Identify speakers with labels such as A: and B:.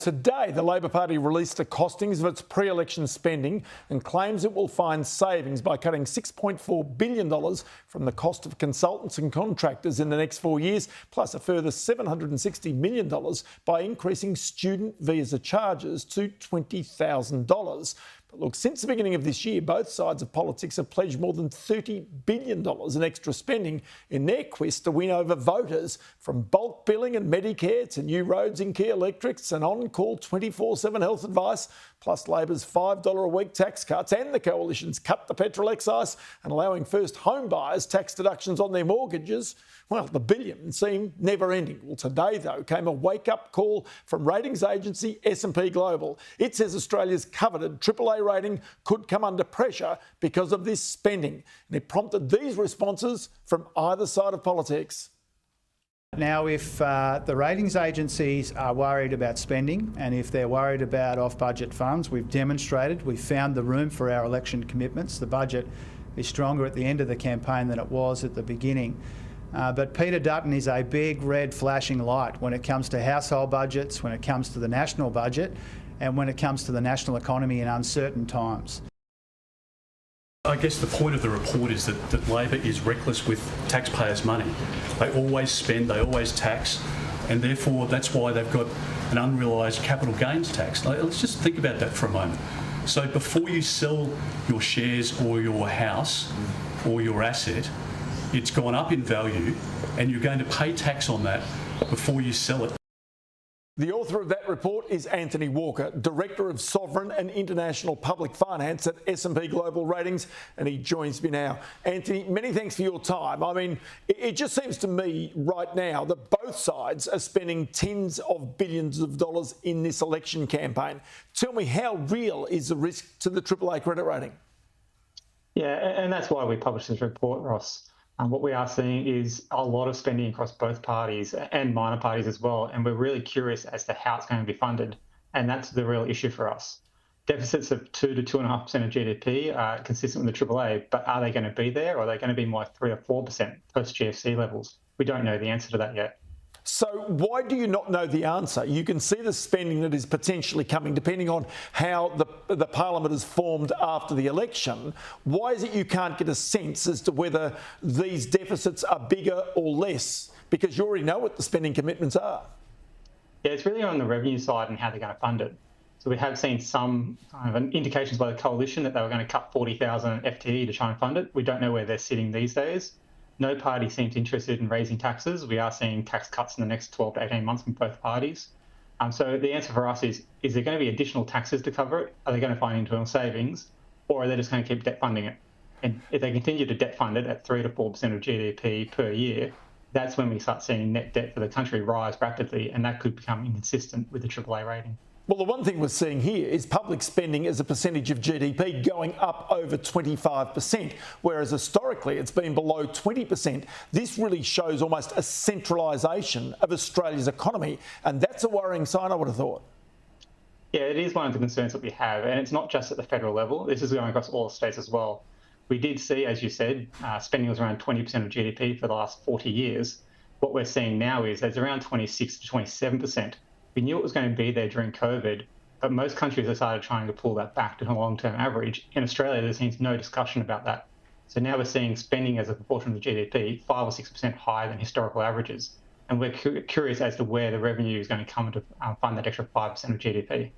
A: Today, the Labor Party released the costings of its pre-election spending and claims it will find savings by cutting $6.4 billion from the cost of consultants and contractors in the next 4 years, plus a further $760 million by increasing student visa charges to $20,000. But look, since the beginning of this year, both sides of politics have pledged more than $30 billion in extra spending in their quest to win over voters, from bulk billing and Medicare to new roads in key electrics and on-call 24/7 health advice, plus Labor's $5 a week tax cuts and the coalition's cut the petrol excise and allowing first home buyers tax deductions on their mortgages. Well, the billions seem never ending. Well, today, though, came a wake-up call from ratings agency S&P Global. It says Australia's coveted AAA rating could come under pressure because of this spending. And it prompted these responses from either side of politics.
B: Now, if the ratings agencies are worried about spending and if they're worried about off-budget funds, we've demonstrated, we've found the room for our election commitments. The budget is stronger at the end of the campaign than it was at the beginning. But Peter Dutton is a big red flashing light when it comes to household budgets, when it comes to the national budget, and when it comes to the national economy in uncertain times.
C: I guess the point of the report is that Labor is reckless with taxpayers' money. They always spend, they always tax, and therefore that's why they've got an unrealised capital gains tax. Let's just think about that for a moment. So before you sell your shares or your house or your asset, it's gone up in value and you're going to pay tax on that before you sell it.
A: The author of that report is Anthony Walker, Director of Sovereign and International Public Finance at S&P Global Ratings, and he joins me now. Anthony, many thanks for your time. I mean, it just seems to me right now that both sides are spending tens of billions of dollars in this election campaign. Tell me, how real is the risk to the AAA credit rating?
D: Yeah, and that's why we published this report, Ross. What we are seeing is a lot of spending across both parties and minor parties as well, and we're really curious as to how it's going to be funded, and that's the real issue for us. Deficits of 2 to 2.5% of GDP are consistent with the AAA, but are they going to be there, or are they going to be more like 3 or 4% post-GFC levels? We don't know the answer to that yet.
A: So why do you not know the answer? You can see the spending that is potentially coming depending on how the parliament is formed after the election. Why is it you can't get a sense as to whether these deficits are bigger or less? Because you already know what the spending commitments are.
D: Yeah, it's really on the revenue side and how they're going to fund it. So we have seen some kind of indications by the coalition that they were going to cut 40,000 FTE to try and fund it. We don't know where they're sitting these days. No party seems interested in raising taxes. We are seeing tax cuts in the next 12 to 18 months from both parties. So the answer for us is there going to be additional taxes to cover it? Are they going to find internal savings? Or are they just going to keep debt funding it? And if they continue to debt fund it at 3 to 4% of GDP per year, that's when we start seeing net debt for the country rise rapidly, and that could become inconsistent with the AAA rating.
A: Well, the one thing we're seeing here is public spending as a percentage of GDP going up over 25%, whereas historically it's been below 20%. This really shows almost a centralisation of Australia's economy, and that's a worrying sign, I would have thought.
D: Yeah, it is one of the concerns that we have, and it's not just at the federal level. This is going across all the states as well. We did see, as you said, spending was around 20% of GDP for the last 40 years. What we're seeing now is it's around 26 to 27%. We knew it was going to be there during COVID, but most countries have started trying to pull that back to a long-term average. In Australia, there seems no discussion about that. So now we're seeing spending as a proportion of the GDP 5 or 6% higher than historical averages. And we're curious as to where the revenue is going to come to fund that extra 5% of GDP.